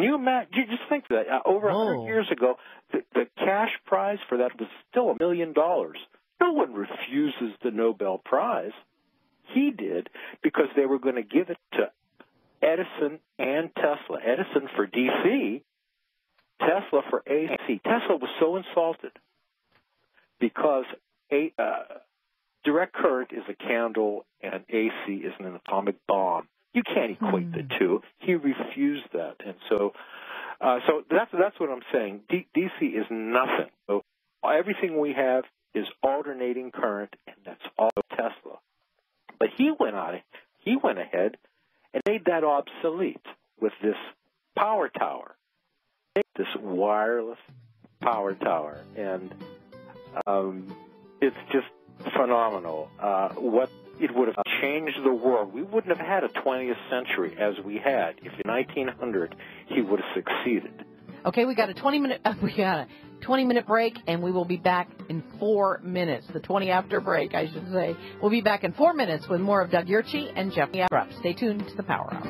Can you imagine? Just think of that. Over 100 years ago, the cash prize for that was still $1 million. No one refuses the Nobel Prize. He did because they were going to give it to Edison and Tesla. Edison for DC, Tesla for AC. Tesla was so insulted because direct current is a candle and AC is an atomic bomb. You can't equate the two. He refused that, and so that's what I'm saying. DC is nothing. So everything we have is alternating current, and that's all Tesla. But he went ahead and made that obsolete with this power tower, this wireless power tower, and it's just phenomenal. What it would have changed the world. We wouldn't have had a 20th century as we had if in 1900 he would have succeeded. Okay, we got a 20-minute break, and we will be back in 4 minutes. The 20 after break, I should say. We'll be back in 4 minutes with more of Doug Yurchey and Jeff Grupp. Stay tuned to the Power Hour.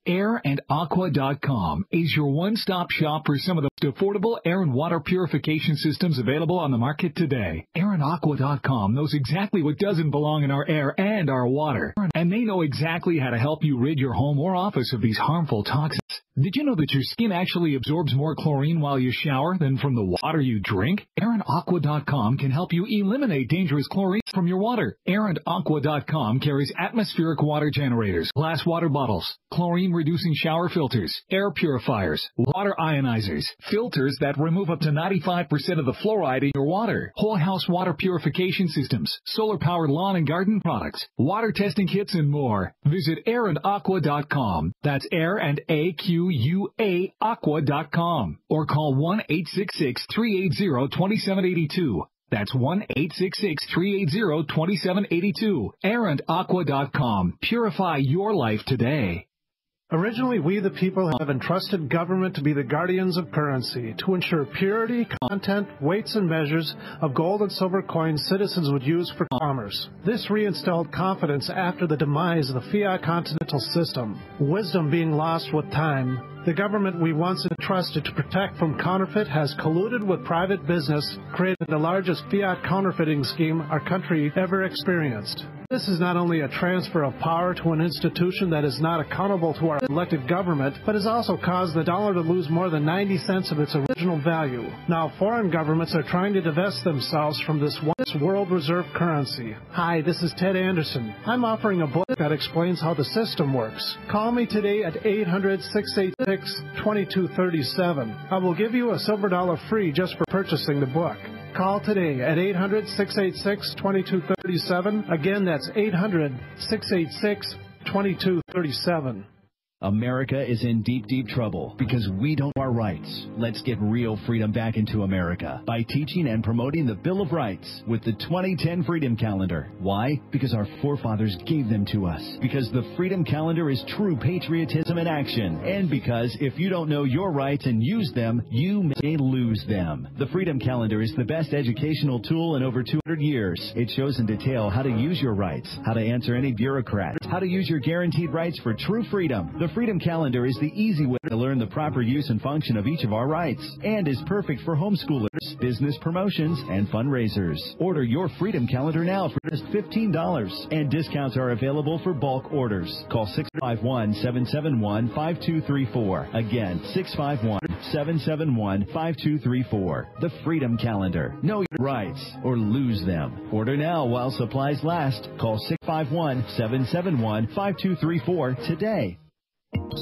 AirandAqua.com is your one-stop shop for some of the most affordable air and water purification systems available on the market today. AirandAqua.com knows exactly what doesn't belong in our air and our water, and they know exactly how to help you rid your home or office of these harmful toxins. Did you know that your skin actually absorbs more chlorine while you shower than from the water you drink? AirandAqua.com can help you eliminate dangerous chlorine from your water. AirandAqua.com carries atmospheric water generators, glass water bottles, chlorine-reducing shower filters, air purifiers, water ionizers, filters that remove up to 95% of the fluoride in your water, whole house water purification systems, solar-powered lawn and garden products, water testing kits, and more. Visit AirandAqua.com. That's Air and AQUA Aqua.com or call 1-866-380-2782. That's 1-866-380-2782. AirandAqua.com. Purify your life today. Originally, we the people have entrusted government to be the guardians of currency, to ensure purity, content, weights, and measures of gold and silver coins citizens would use for commerce. This reinstalled confidence after the demise of the fiat continental system. Wisdom being lost with time, the government we once entrusted to protect from counterfeit has colluded with private business, creating the largest fiat counterfeiting scheme our country ever experienced. This is not only a transfer of power to an institution that is not accountable to our elected government, but has also caused the dollar to lose more than 90 cents of its original value. Now foreign governments are trying to divest themselves from this world reserve currency. Hi, this is Ted Anderson. I'm offering a book that explains how the system works. Call me today at 800-686-2237. I will give you a silver dollar free just for purchasing the book. Call today at 800-686-2237. Again, that's 800-686-2237. America is in deep, deep trouble because we don't know our rights. Let's get real freedom back into America by teaching and promoting the Bill of Rights with the 2010 Freedom Calendar. Why? Because our forefathers gave them to us. Because the Freedom Calendar is true patriotism in action. And because if you don't know your rights and use them, you may lose them. The Freedom Calendar is the best educational tool in over 200 years. It shows in detail how to use your rights, how to answer any bureaucrat, how to use your guaranteed rights for true freedom. The Freedom Calendar is the easy way to learn the proper use and function of each of our rights and is perfect for homeschoolers, business promotions, and fundraisers. Order your Freedom Calendar now for just $15, and discounts are available for bulk orders. Call 651-771-5234. Again, 651-771-5234. The Freedom Calendar. Know your rights or lose them. Order now while supplies last. Call 651-771-5234 today.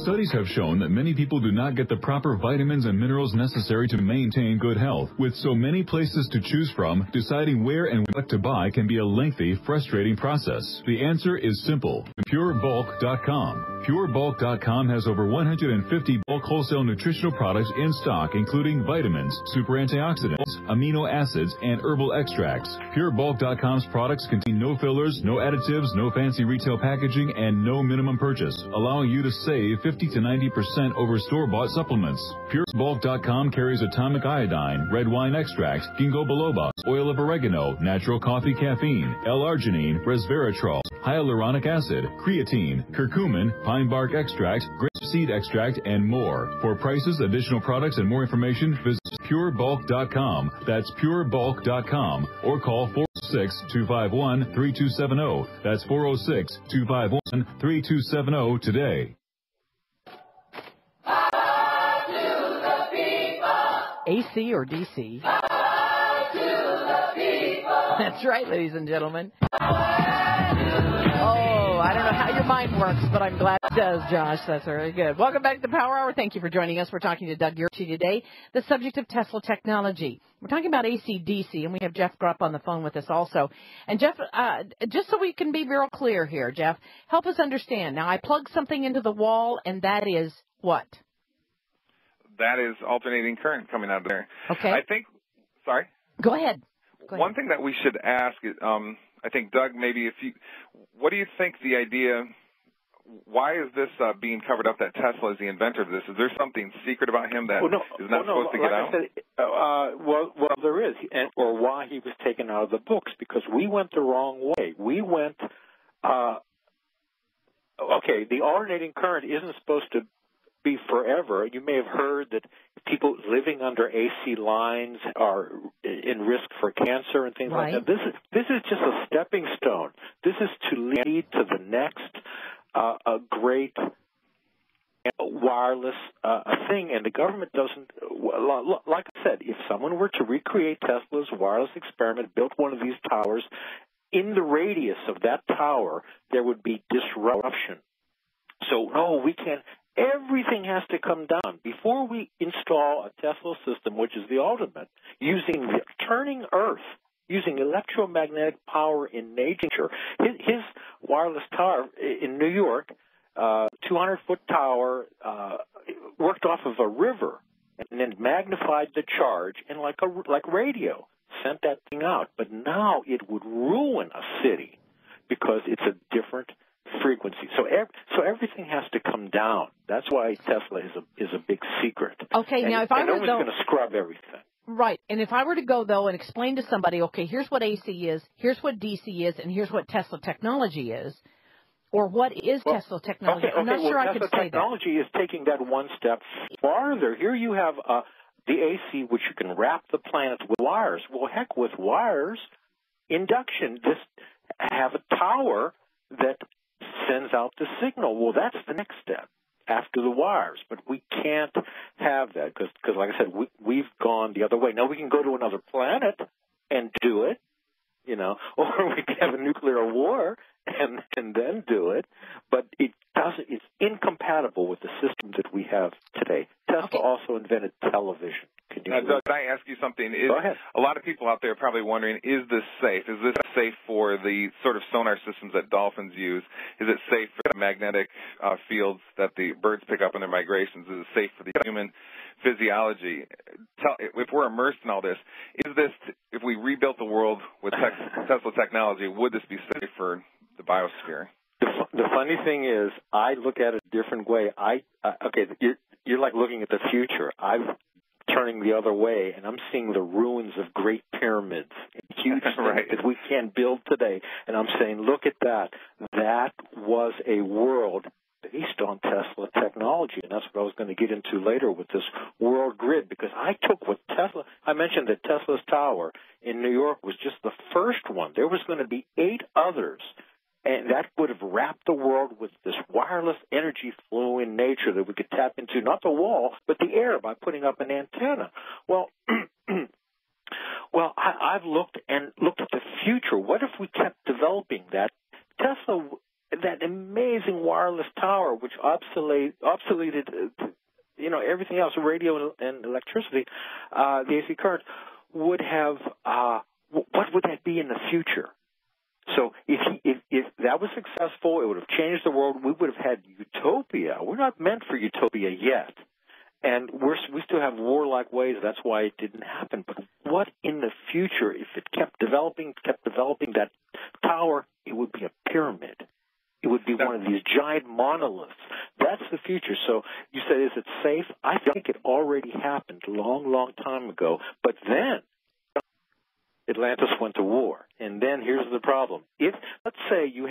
Studies have shown that many people do not get the proper vitamins and minerals necessary to maintain good health. With so many places to choose from, deciding where and what to buy can be a lengthy, frustrating process. The answer is simple. PureBulk.com. PureBulk.com has over 150 bulk wholesale nutritional products in stock, including vitamins, super antioxidants, amino acids, and herbal extracts. PureBulk.com's products contain no fillers, no additives, no fancy retail packaging, and no minimum purchase, allowing you to save 50 to 90% over store-bought supplements. PureBulk.com carries atomic iodine, red wine extract, ginkgo biloba, oil of oregano, natural coffee caffeine, L-arginine, resveratrol, hyaluronic acid, creatine, curcumin, pine bark extract, grapeseed extract, and more. For prices, additional products, and more information, visit purebulk.com. That's purebulk.com. Or call 406-251-3270. That's 406-251-3270 today. AC or DC? That's right, ladies and gentlemen. Oh, I don't know how your mind works, but I'm glad it does, Josh. That's very good. Welcome back to the Power Hour. Thank you for joining us. We're talking to Doug Yurchey today, the subject of Tesla technology. We're talking about AC/DC, and we have Jeff Grupp on the phone with us also. And Jeff, just so we can be real clear here, Jeff, help us understand. Now, I plugged something into the wall, and that is what? That is alternating current coming out of there. Okay. I think, sorry? Go ahead. One thing that we should ask is, I think, Doug, maybe what do you think the idea, why is this being covered up that Tesla is the inventor of this? Is there something secret about him that is not supposed to get out? Well, there is, or why he was taken out of the books, because we went the wrong way. We went, the alternating current isn't supposed to be forever. You may have heard that people living under AC lines are in risk for cancer and things like that. This is just a stepping stone. This is to lead to the next a great wireless thing, and the government doesn't. Like I said, if someone were to recreate Tesla's wireless experiment, built one of these towers, in the radius of that tower, there would be disruption. So, no, we can't. Everything has to come down. Before we install a Tesla system, which is the ultimate, using turning Earth, using electromagnetic power in nature. His wireless tower in New York, 200-foot tower, worked off of a river and then magnified the charge and like radio, sent that thing out. But now it would ruin a city because it's a different frequency. So everything has to come down. That's why Tesla is a big secret. Okay, now if I were to going to scrub everything. Right, and if I were to go, though, and explain to somebody, okay, here's what AC is, here's what DC is, and here's what Tesla technology is, or what is Tesla technology? I'm not sure I could say that. Tesla technology is taking that one step farther. Here you have the AC, which you can wrap the planet with wires. Well, heck, with wires, induction, just have a tower that sends out the signal. Well, that's the next step after the wires, but we can't have that because like I said, we've gone the other way. Now we can go to another planet and do it, or we can have a nuclear war and then do it, but it's incompatible with the system that we have today. Tesla also invented television. Doug, can I ask you something? Go ahead. A lot of people out there are probably wondering, is this safe? Is this safe for the sort of sonar systems that dolphins use? Is it safe for the magnetic fields that the birds pick up in their migrations? Is it safe for the human physiology? If we're immersed in all this, if we rebuilt the world with Tesla technology, would this be safe for the biosphere? The funny thing is, I look at it a different way. You're like looking at the future. I'm turning the other way, and I'm seeing the ruins of great pyramids, huge things that we can't build today. And I'm saying, look at that. That was a world based on Tesla technology, and that's what I was going to get into later with this world grid, because I mentioned that Tesla's tower in New York was just the first one. There was going to be 8 others. And that would have wrapped the world with this wireless energy flow in nature that we could tap into, not the wall, but the air by putting up an antenna. Well, I've looked at the future. What if we kept developing that? Tesla, that amazing wireless tower, which obsoleted, everything else, radio and electricity, the AC current, would have, what would that be in the future? So if that was successful, it would have changed the world. We would have had utopia. We're not meant for utopia yet. And we still have warlike ways. That's why it didn't happen. But what in the future, if it kept developing that tower, it would be a pyramid. It would be one of these giant monoliths. That's the future. So you said, is it safe? I think it already happened a long, long time ago. But then Atlantis went to war. And then here's the problem. Let's say you